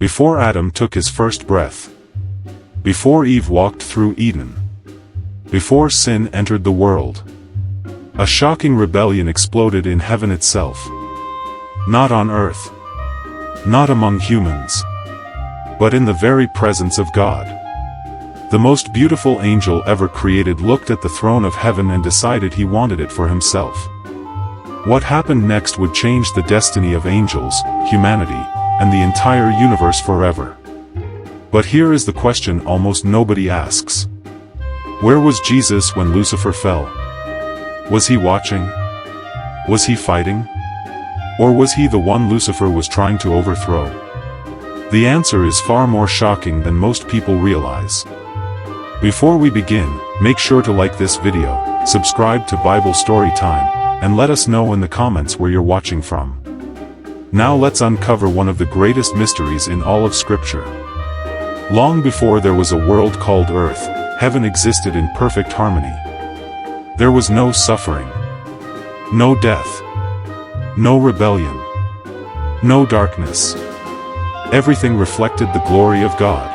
before Adam took his first breath, before Eve walked through Eden, before sin entered the world, a shocking rebellion exploded in heaven itself. Not on earth, not among humans, but in the very presence of God. The most beautiful angel ever created looked at the throne of heaven and decided he wanted it for himself. What happened next would change the destiny of angels, humanity, and the entire universe forever. But here is the question almost nobody asks. Where was Jesus when Lucifer fell? Was he watching? Was he fighting? Or was he the one Lucifer was trying to overthrow? The answer is far more shocking than most people realize. Before we begin, make sure to like this video, subscribe to Bible Story Time, and let us know in the comments where you're watching from. Now let's uncover one of the greatest mysteries in all of Scripture. Long before there was a world called Earth, heaven existed in perfect harmony. There was no suffering, no death, no rebellion, no darkness. Everything reflected the glory of God.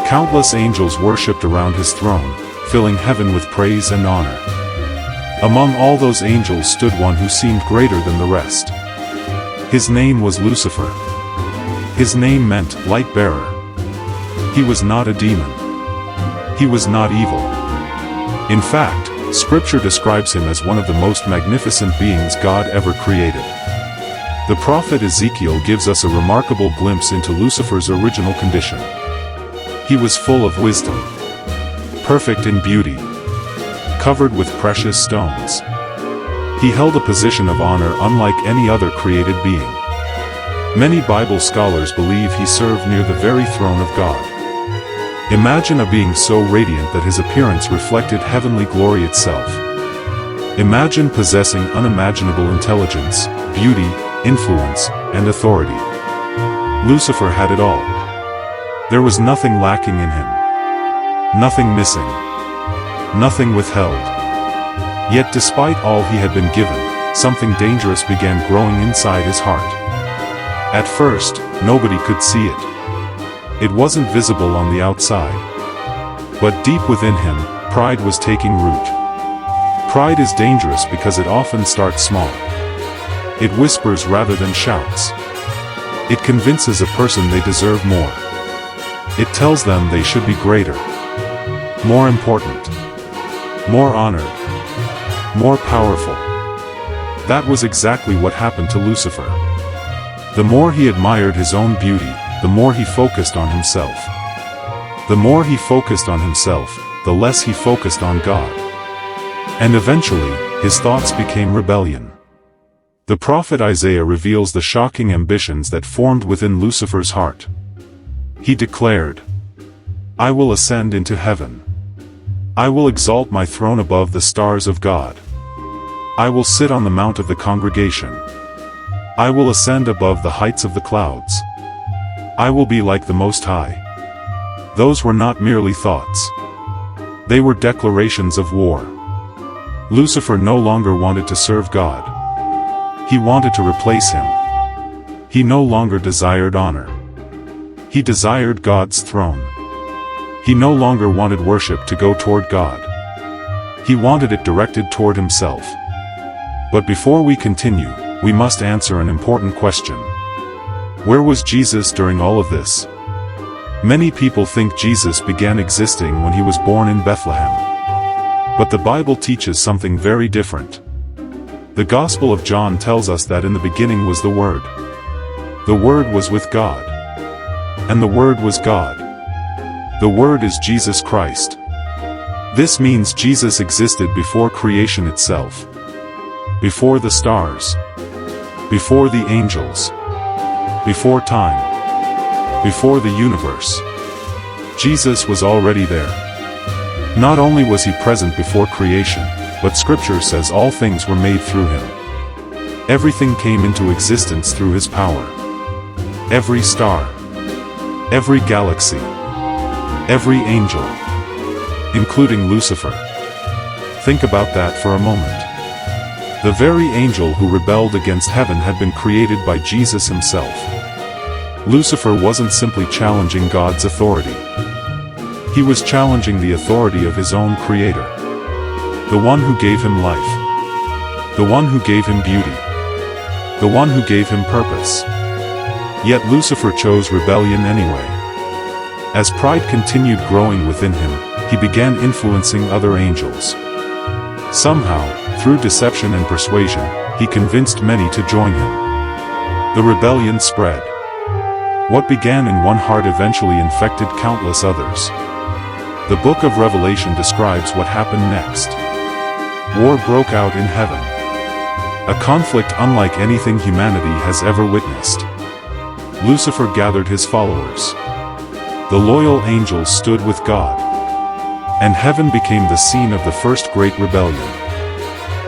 Countless angels worshipped around his throne, filling heaven with praise and honor. Among all those angels stood one who seemed greater than the rest. His name was Lucifer. His name meant light bearer. He was not a demon. He was not evil. In fact, Scripture describes him as one of the most magnificent beings God ever created. The prophet Ezekiel gives us a remarkable glimpse into Lucifer's original condition. He was full of wisdom, perfect in beauty, covered with precious stones. He held a position of honor unlike any other created being. Many Bible scholars believe he served near the very throne of God. Imagine a being so radiant that his appearance reflected heavenly glory itself. Imagine possessing unimaginable intelligence, beauty, influence, and authority. Lucifer had it all. There was nothing lacking in him. Nothing missing. Nothing withheld. Yet despite all he had been given, something dangerous began growing inside his heart. At first, nobody could see it. It wasn't visible on the outside. But deep within him, pride was taking root. Pride is dangerous because it often starts small. It whispers rather than shouts. It convinces a person they deserve more. It tells them they should be greater, more important, more honored, more powerful. That was exactly what happened to Lucifer. The more he admired his own beauty, the more he focused on himself. The more he focused on himself, the less he focused on God. And eventually, his thoughts became rebellion. The prophet Isaiah reveals the shocking ambitions that formed within Lucifer's heart. He declared, "I will ascend into heaven. I will exalt my throne above the stars of God. I will sit on the mount of the congregation. I will ascend above the heights of the clouds. I will be like the Most High." Those were not merely thoughts. They were declarations of war. Lucifer no longer wanted to serve God. He wanted to replace him. He no longer desired honor. He desired God's throne. He no longer wanted worship to go toward God. He wanted it directed toward himself. But before we continue, we must answer an important question. Where was Jesus during all of this? Many people think Jesus began existing when he was born in Bethlehem. But the Bible teaches something very different. The Gospel of John tells us that in the beginning was the Word. The Word was with God. And the Word was God. The Word is Jesus Christ. This means Jesus existed before creation itself. Before the stars. Before the angels. Before time. Before the universe. Jesus was already there. Not only was he present before creation, but Scripture says all things were made through him. Everything came into existence through his power. Every star. Every galaxy. Every angel. Including Lucifer. Think about that for a moment. The very angel who rebelled against heaven had been created by Jesus himself. Lucifer wasn't simply challenging God's authority. He was challenging the authority of his own creator. The one who gave him life. The one who gave him beauty. The one who gave him purpose. Yet Lucifer chose rebellion anyway. As pride continued growing within him, he began influencing other angels. Somehow, through deception and persuasion, he convinced many to join him. The rebellion spread. What began in one heart eventually infected countless others. The book of Revelation describes what happened next. War broke out in heaven. A conflict unlike anything humanity has ever witnessed. Lucifer gathered his followers. The loyal angels stood with God. And heaven became the scene of the first great rebellion.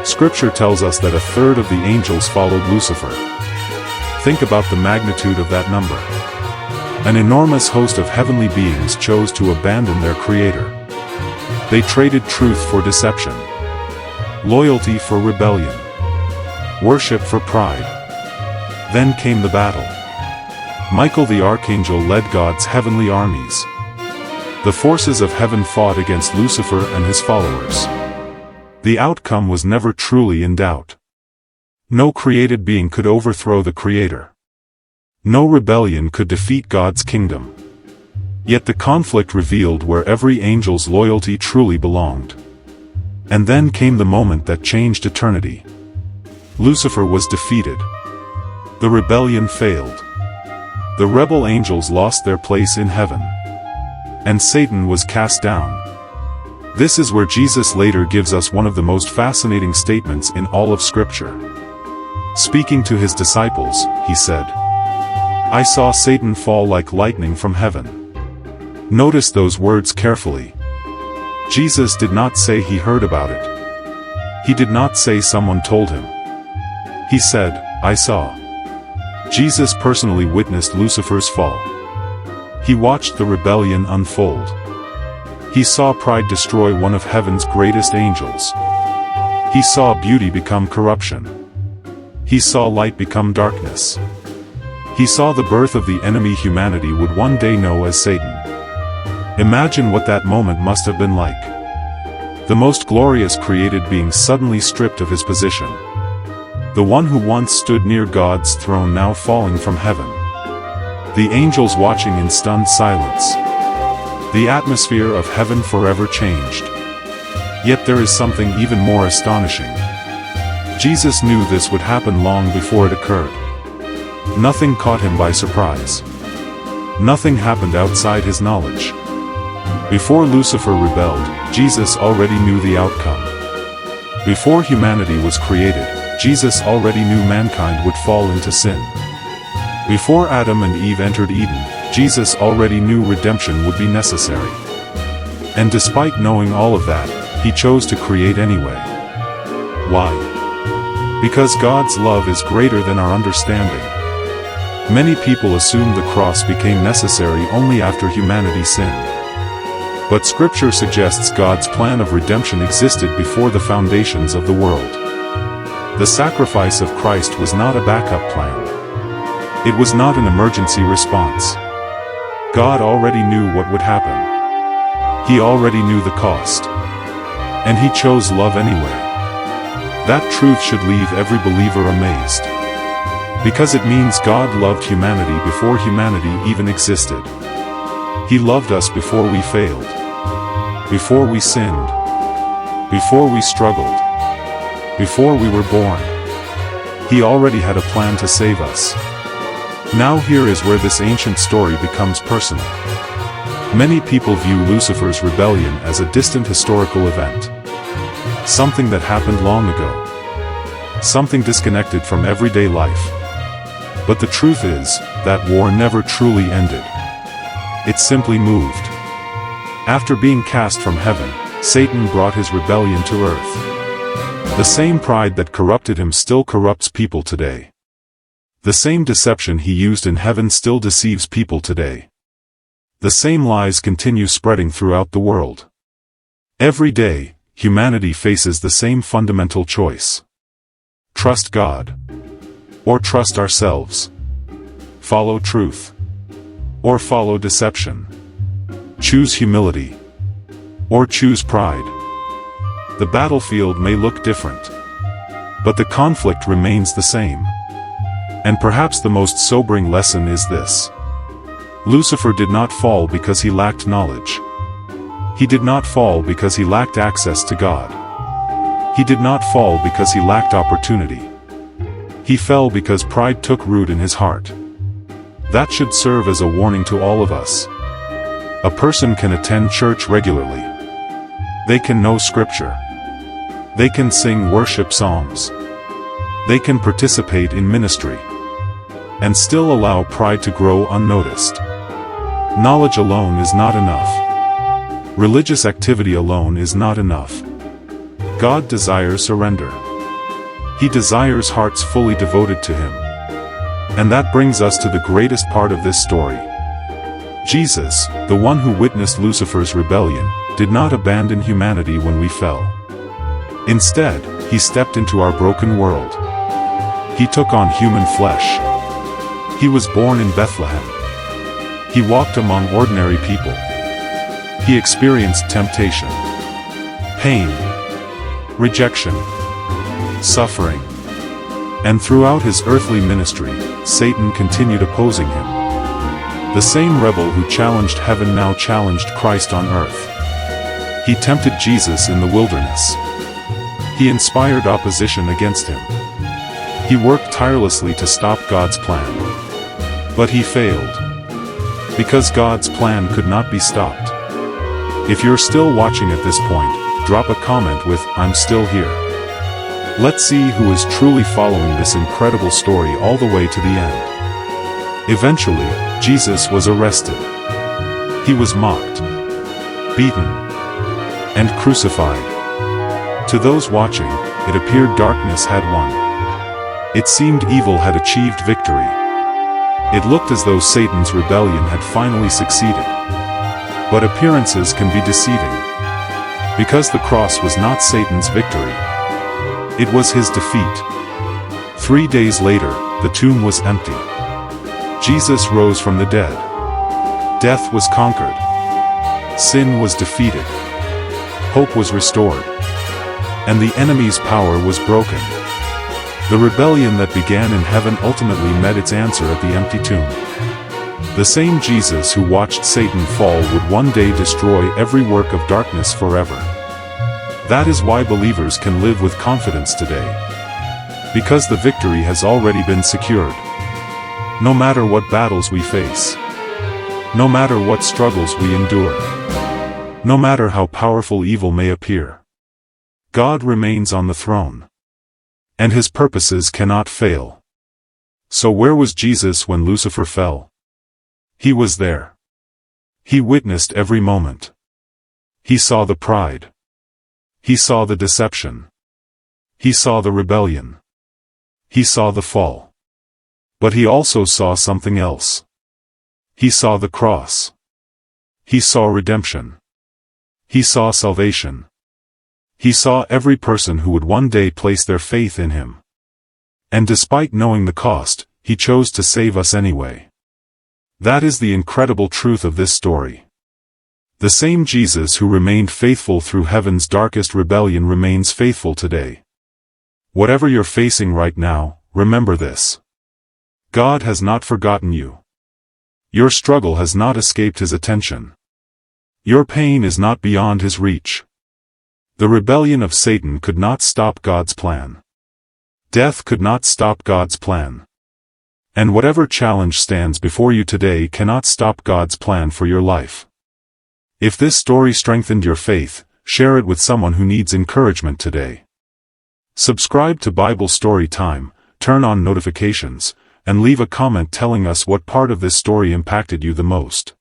Scripture tells us that a third of the angels followed Lucifer. Think about the magnitude of that number. An enormous host of heavenly beings chose to abandon their Creator. They traded truth for deception, loyalty for rebellion, worship for pride. Then came the battle. Michael the archangel led God's heavenly armies. The forces of heaven fought against Lucifer and his followers. The outcome was never truly in doubt. No created being could overthrow the Creator. No rebellion could defeat God's kingdom. Yet the conflict revealed where every angel's loyalty truly belonged. And then came the moment that changed eternity. Lucifer was defeated. The rebellion failed. The rebel angels lost their place in heaven. And Satan was cast down. This is where Jesus later gives us one of the most fascinating statements in all of Scripture. Speaking to his disciples, he said, "I saw Satan fall like lightning from heaven." Notice those words carefully. Jesus did not say he heard about it. He did not say someone told him. He said, "I saw." Jesus personally witnessed Lucifer's fall. He watched the rebellion unfold. He saw pride destroy one of heaven's greatest angels. He saw beauty become corruption. He saw light become darkness. He saw the birth of the enemy humanity would one day know as Satan. Imagine what that moment must have been like. The most glorious created being suddenly stripped of his position. The one who once stood near God's throne now falling from heaven. The angels watching in stunned silence. The atmosphere of heaven forever changed. Yet there is something even more astonishing. Jesus knew this would happen long before it occurred. Nothing caught him by surprise. Nothing happened outside his knowledge. Before Lucifer rebelled, Jesus already knew the outcome. Before humanity was created, Jesus already knew mankind would fall into sin. Before Adam and Eve entered Eden, Jesus already knew redemption would be necessary. And despite knowing all of that, he chose to create anyway. Why? Because God's love is greater than our understanding. Many people assume the cross became necessary only after humanity sinned. But Scripture suggests God's plan of redemption existed before the foundations of the world. The sacrifice of Christ was not a backup plan. It was not an emergency response. God already knew what would happen. He already knew the cost. And he chose love anyway. That truth should leave every believer amazed. Because it means God loved humanity before humanity even existed. He loved us before we failed. Before we sinned. Before we struggled. Before we were born. He already had a plan to save us. Now here is where this ancient story becomes personal. Many people view Lucifer's rebellion as a distant historical event. Something that happened long ago. Something disconnected from everyday life. But the truth is, that war never truly ended. It simply moved. After being cast from heaven, Satan brought his rebellion to earth. The same pride that corrupted him still corrupts people today. The same deception he used in heaven still deceives people today. The same lies continue spreading throughout the world. Every day, humanity faces the same fundamental choice. Trust God. Or trust ourselves. Follow truth. or follow deception. Choose humility, or choose pride. The battlefield may look different, but the conflict remains the same. And perhaps the most sobering lesson is this: Lucifer did not fall because he lacked knowledge. He did not fall because he lacked access to God. He did not fall because he lacked opportunity. He fell because pride took root in his heart. That should serve as a warning to all of us. A person can attend church regularly. They can know scripture. They can sing worship songs. They can participate in ministry, and still allow pride to grow unnoticed. Knowledge alone is not enough. Religious activity alone is not enough. God desires surrender. He desires hearts fully devoted to Him. And that brings us to the greatest part of this story. Jesus, the one who witnessed Lucifer's rebellion, did not abandon humanity when we fell. Instead, He stepped into our broken world. He took on human flesh. He was born in Bethlehem. He walked among ordinary people. He experienced temptation, pain, rejection, suffering. And throughout His earthly ministry, Satan continued opposing Him. The same rebel who challenged heaven now challenged Christ on earth. He tempted Jesus in the wilderness. He inspired opposition against Him. He worked tirelessly to stop God's plan. But he failed. Because God's plan could not be stopped. If you're still watching at this point, drop a comment with "I'm still here." Let's see who is truly following this incredible story all the way to the end. Eventually, Jesus was arrested. He was mocked, beaten, and crucified. To those watching, it appeared darkness had won. It seemed evil had achieved victory. It looked as though Satan's rebellion had finally succeeded. But appearances can be deceiving. Because the cross was not Satan's victory. It was his defeat. 3 days later, the tomb was empty. Jesus rose from the dead. Death was conquered. Sin was defeated. Hope was restored. And the enemy's power was broken. The rebellion that began in heaven ultimately met its answer at the empty tomb. The same Jesus who watched Satan fall would one day destroy every work of darkness forever. That is why believers can live with confidence today. Because the victory has already been secured. No matter what battles we face. No matter what struggles we endure. No matter how powerful evil may appear. God remains on the throne. And His purposes cannot fail. So where was Jesus when Lucifer fell? He was there. He witnessed every moment. He saw the pride. He saw the deception. He saw the rebellion. He saw the fall. But He also saw something else. He saw the cross. He saw redemption. He saw salvation. He saw every person who would one day place their faith in Him. And despite knowing the cost, He chose to save us anyway. That is the incredible truth of this story. The same Jesus who remained faithful through heaven's darkest rebellion remains faithful today. Whatever you're facing right now, remember this. God has not forgotten you. Your struggle has not escaped His attention. Your pain is not beyond His reach. The rebellion of Satan could not stop God's plan. Death could not stop God's plan. And whatever challenge stands before you today cannot stop God's plan for your life. If this story strengthened your faith, share it with someone who needs encouragement today. Subscribe to Bible Story Time, turn on notifications, and leave a comment telling us what part of this story impacted you the most.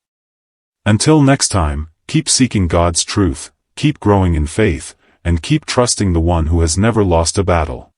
Until next time, keep seeking God's truth, keep growing in faith, and keep trusting the one who has never lost a battle.